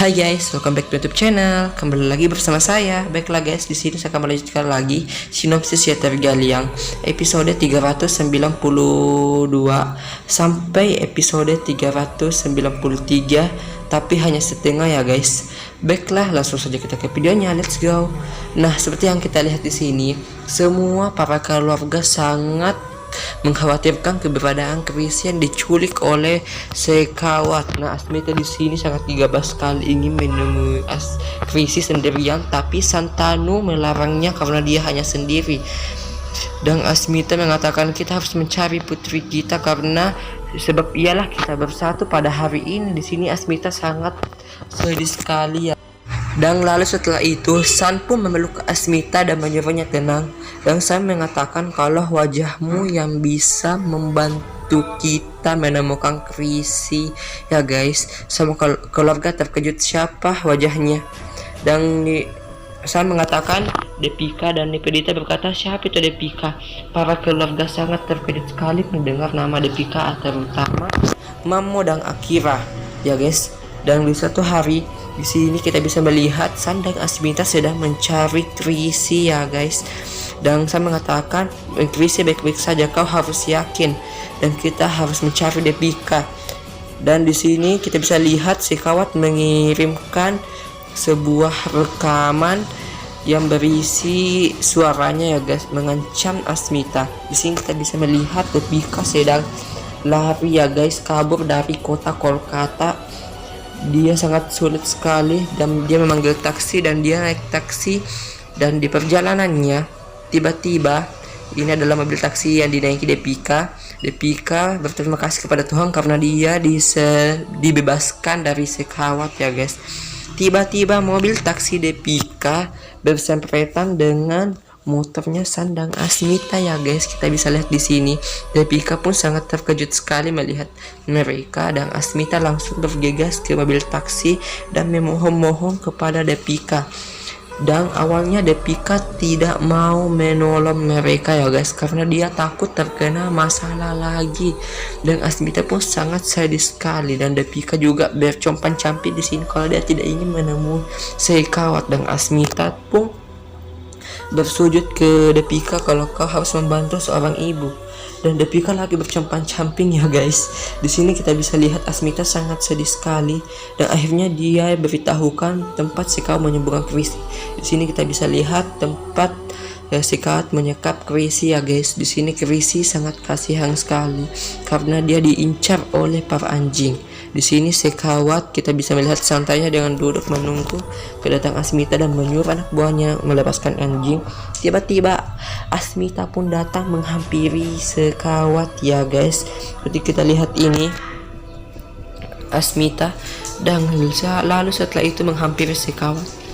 Hai guys, welcome back to YouTube channel. Kembali lagi bersama saya. Baiklah guys, di sini saya akan melanjutkan lagi sinopsis ya Tergaliang episode 392 sampai episode 393, tapi hanya setengah ya guys. Baiklah, langsung saja kita ke videonya. Let's go. Nah, seperti yang kita lihat di sini, semua para keluarga sangat mengkhawatirkan keberadaan Chris yang diculik oleh sekawat. Nah, Asmita di sini sangat gegabah sekali ingin menemui Chris sendirian, tapi Santanu melarangnya karena dia hanya sendiri. Dan Asmita mengatakan kita harus mencari putri kita karena sebab ialah kita bersatu pada hari ini. Di sini Asmita sangat sedih sekali ya. Dan lalu setelah itu San pun memeluk Asmita dan menyuruhnya tenang. Dan San mengatakan kalau wajahmu yang bisa membantu kita menemukan Chrissy ya guys. Semua keluarga terkejut siapa wajahnya. Dan San mengatakan Depika, dan Nipedita berkata siapa itu Depika. Para keluarga sangat terkejut sekali mendengar nama Depika, terutama Mamo dan Akira ya guys. Dan di suatu hari di sini kita bisa melihat San dan Asmita sedang mencari Chrissy ya guys. Dan San mengatakan Chrissy baik-baik saja, kau harus yakin, dan kita harus mencari Depika. Dan di sini kita bisa lihat sekawat mengirimkan sebuah rekaman yang berisi suaranya ya guys, mengancam Asmita. Di sini kita bisa melihat Depika sedang lari ya guys, kabur dari kota Kolkata. Dia sangat sulit sekali dan dia memanggil taksi, dan dia naik taksi, dan di perjalanannya tiba-tiba ini adalah mobil taksi yang dinaiki Depika. Depika berterima kasih kepada Tuhan karena dia dibebaskan dari sekawat ya guys. Tiba-tiba mobil taksi Depika bersempretan dengan motornya San dan Asmita ya guys. Kita bisa lihat di sini Depika pun sangat terkejut sekali melihat mereka, dan Asmita langsung bergegas ke mobil taksi dan memohon-mohon kepada Depika. Dan awalnya Depika tidak mau menolong mereka ya guys karena dia takut terkena masalah lagi. Dan Asmita pun sangat sedih sekali, dan Depika juga bercompan-camping di sini kalau dia tidak ingin menemui sekawat. Dan Asmita pun bersujud ke Depika kalau kau harus membantu seorang ibu. Dan Depika lagi bercompan-camping ya guys. Di sini kita bisa lihat Asmita sangat sedih sekali, dan akhirnya dia beritahukan tempat sekawat menyembuhkan Chrissy. Di sini kita bisa lihat tempat sekawat menyekap Chrissy ya guys. Di sini Chrissy sangat kasihan sekali karena dia diincar oleh para anjing. Di sini sekawat kita bisa melihat santainya dengan duduk menunggu kedatangan Asmita dan menyuruh anak buahnya melepaskan anjing. Tiba-tiba Asmita pun datang menghampiri sekawat ya guys. Seperti kita lihat ini Asmita, dan lalu setelah itu menghampiri sekawat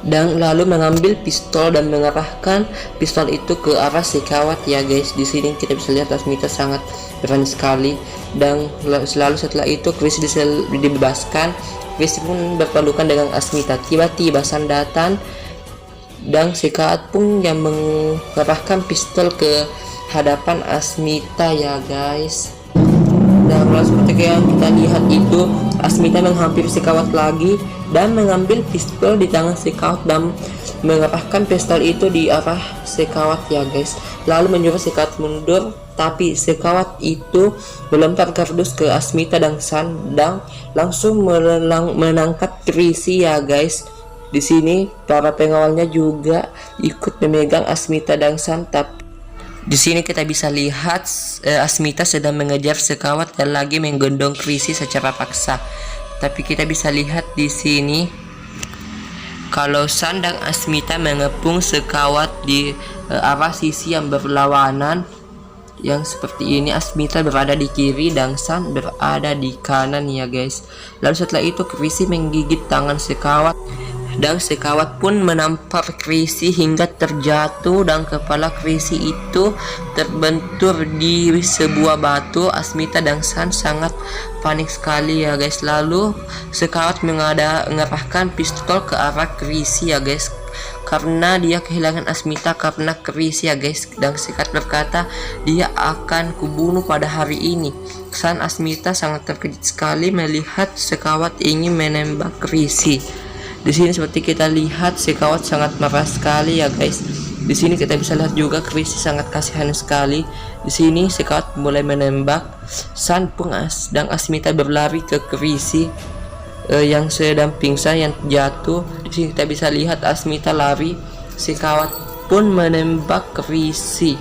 dan lalu mengambil pistol dan mengarahkan pistol itu ke arah sekawat ya guys. Di sini kita bisa lihat Asmita sangat berani sekali, dan selalu setelah itu Chris dibebaskan. Chris pun berpelukan dengan Asmita. Tiba-tiba San datang, dan sekawat pun yang mengarahkan pistol ke hadapan Asmita ya guys. Dan seperti yang kita lihat itu Asmita menghampiri sekawat lagi dan mengambil pistol di tangan sekawat dan mengarahkan pistol itu di arah sekawat ya guys. Lalu menyuruh sekawat mundur, tapi sekawat itu melempar kardus ke Asmita dan San dan langsung menangkap Chrissy ya guys. Di sini para pengawalnya juga ikut memegang Asmita dan San, tapi di sini kita bisa lihat Asmita sedang mengejar sekawat dan lagi menggendong Chrissy secara paksa. Tapi kita bisa lihat di sini kalau San dan Asmita mengepung sekawat di arah sisi yang berlawanan. Yang seperti ini Asmita berada di kiri dan San berada di kanan ya guys. Lalu setelah itu Chrissy menggigit tangan sekawat, dan sekawat pun menampar Chrissy hingga terjatuh, dan kepala Chrissy itu terbentur di sebuah batu. Asmita dan San sangat panik sekali ya guys. Lalu sekawat mengarahkan pistol ke arah Chrissy ya guys karena dia kehilangan Asmita karena krisis ya guys. Dan singkat berkata, dia akan kubunuh pada hari ini. Sang Asmita sangat terkejut sekali melihat sekawat ingin menembak krisis. Di sini seperti kita lihat sekawat sangat marah sekali ya guys. Di sini kita bisa lihat juga krisis sangat kasihan sekali. Di sini sekawat mulai menembak. San pun dan Asmita berlari ke krisis yang sedang pingsan, yang jatuh. Di sini kita bisa lihat Asmita lari, sekawat pun menembak krisis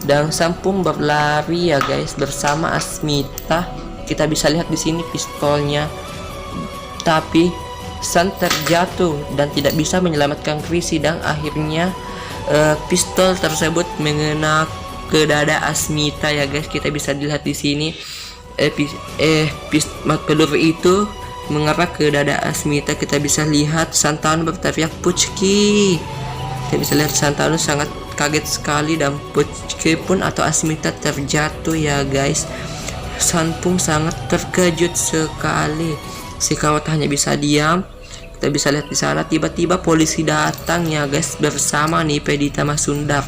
dan San pun berlari ya guys bersama Asmita. Kita bisa lihat di sini pistolnya, tapi San terjatuh dan tidak bisa menyelamatkan krisis, dan akhirnya pistol tersebut mengena ke dada Asmita ya guys. Kita bisa dilihat di sini peluru itu mengarah ke dada Asmita. Kita bisa lihat Santanu berteriak Puchki. Kita bisa lihat Santanu sangat kaget sekali dan Puchki pun atau Asmita terjatuh ya guys. San pun sangat terkejut sekali. Sekawat hanya bisa diam. Kita bisa lihat di sana tiba-tiba polisi datang ya guys bersama Nipedita Masundar.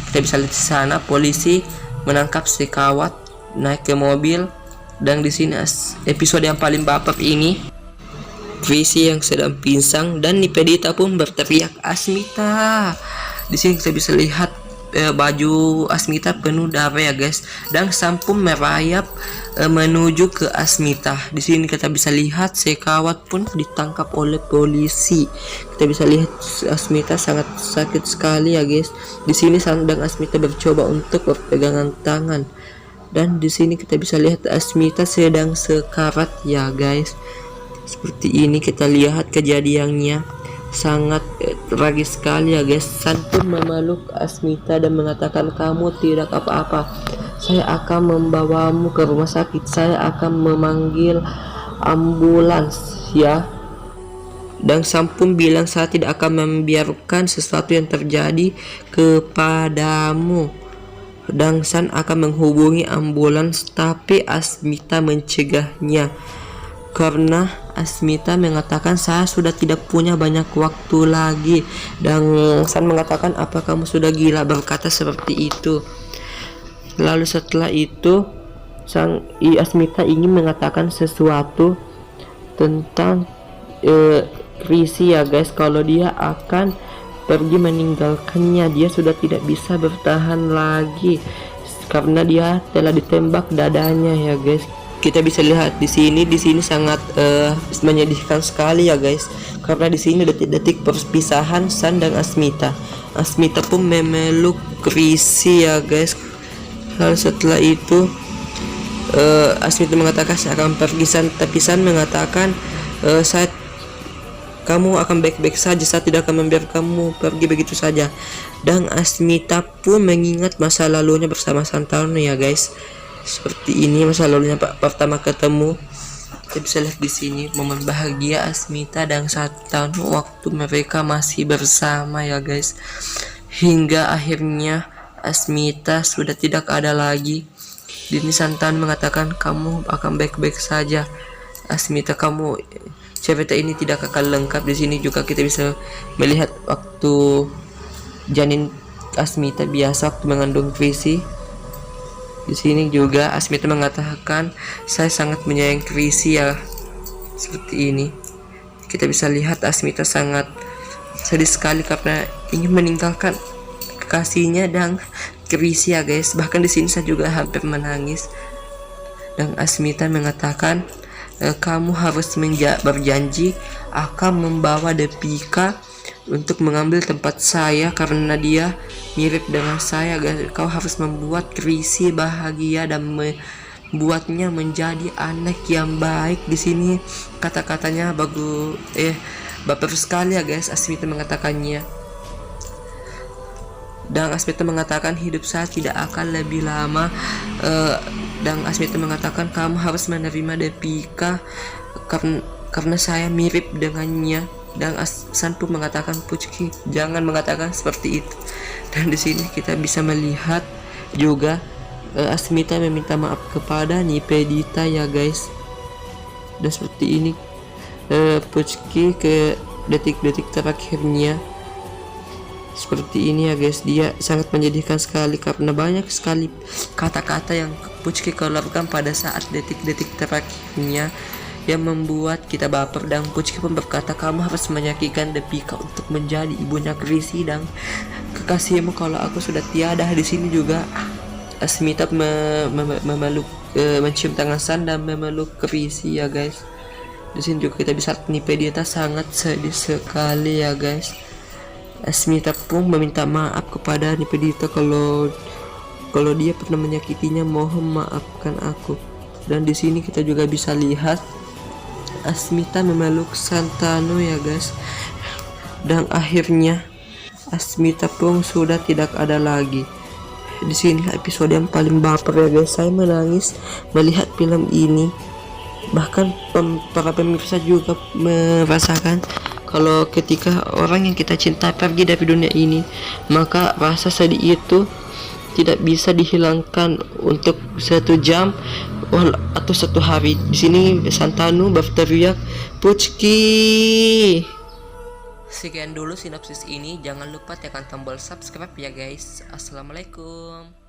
Kita bisa lihat di sana polisi menangkap sekawat, naik ke mobil. Dan di sini episode yang paling baper ini, Krisis yang sedang pingsan dan Nipedita pun berteriak Asmita. Di sini kita bisa lihat baju Asmita penuh darah ya guys, dan San pun merayap menuju ke Asmita. Di sini kita bisa lihat sekawat pun ditangkap oleh polisi. Kita bisa lihat Asmita sangat sakit sekali ya guys. Di sini San dan Asmita bercoba untuk berpegangan tangan. Dan di sini kita bisa lihat Asmita sedang sekarat ya guys. Seperti ini kita lihat kejadiannya, sangat tragis sekali ya guys. San pun memeluk Asmita dan mengatakan, kamu tidak apa-apa, saya akan membawamu ke rumah sakit, saya akan memanggil ambulans ya. Dan San pun bilang, saya tidak akan membiarkan sesuatu yang terjadi kepadamu. Dan San akan menghubungi ambulans, tapi Asmita mencegahnya karena Asmita mengatakan, saya sudah tidak punya banyak waktu lagi. Dan San mengatakan, apa kamu sudah gila berkata seperti itu? Lalu setelah itu Asmita ingin mengatakan sesuatu tentang Krisis ya guys, kalau dia akan pergi meninggalkannya. Dia sudah tidak bisa bertahan lagi karena dia telah ditembak dadanya ya guys. Kita bisa lihat di sini sangat menyedihkan sekali ya guys, karena di sini detik-detik perpisahan San dan Asmita. Asmita pun memeluk Krisis ya guys. Lalu setelah itu Asmita mengatakan saya akan pergi, tapi San mengatakan kamu akan baik-baik saja, saya tidak akan membiarkan kamu pergi begitu saja. Dan Asmita pun mengingat masa lalunya bersama Santanu ya guys. Seperti ini masa lalunya pertama ketemu. Kita bisa lihat di sini momen bahagia Asmita dan Santanu waktu mereka masih bersama ya guys. Hingga akhirnya Asmita sudah tidak ada lagi. Dini Santanu mengatakan, kamu akan baik-baik saja Asmita, kamu cerita ini tidak akan lengkap. Di sini juga kita bisa melihat waktu janin Asmita biasa waktu mengandung Krisis. Di sini juga Asmita mengatakan, saya sangat menyayangi Krisis ya. Seperti ini kita bisa lihat Asmita sangat sedih sekali karena ingin meninggalkan kekasihnya dan Krisis ya guys. Bahkan di sini saya juga hampir menangis. Dan Asmita mengatakan, kamu harus berjanji akan membawa Depika untuk mengambil tempat saya karena dia mirip dengan saya guys. Kau harus membuat Krisis bahagia dan membuatnya menjadi anak yang baik. Di sini kata-katanya bagus, baper sekali ya guys. Asmita mengatakannya. Dan Asmita mengatakan, hidup saya tidak akan lebih lama. Dan Asmita mengatakan, kamu harus menerima Depika karena saya mirip dengannya. Dan San pun mengatakan, Puchki, jangan mengatakan seperti itu. Dan di sini kita bisa melihat juga Asmita meminta maaf kepada Nipedita ya guys. Dan seperti ini Puchki ke detik-detik terakhirnya. seperti ini ya guys. Dia sangat menyedihkan sekali karena banyak sekali kata-kata yang Puchki keluarkan pada saat detik-detik terakhirnya yang membuat kita baper, dan Puchki pun berkata, kamu harus menyakitkan Devika untuk menjadi ibunya Krisi dan kekasihmu. Kalau aku sudah tiada di sini juga. Asmita memeluk mencium tangan San dan memeluk Krisi ya guys. Di sini juga kita bisa lihat Nipedita sangat sedih sekali ya guys. Asmita pun meminta maaf kepada Nipedita kalau dia pernah menyakitinya, mohon maafkan aku. Dan di sini kita juga bisa lihat Asmita memeluk Santanu ya guys. Dan akhirnya Asmita pun sudah tidak ada lagi. Di sini episode yang paling baper ya guys. Saya menangis melihat film ini. Bahkan para pemirsa juga merasakan kalau ketika orang yang kita cinta pergi dari dunia ini, maka rasa sedih itu tidak bisa dihilangkan untuk 1 jam atau 1 hari. Di sini Santanu berteriak, Puchki. Sekian dulu sinopsis ini. Jangan lupa tekan tombol subscribe ya guys. Assalamualaikum.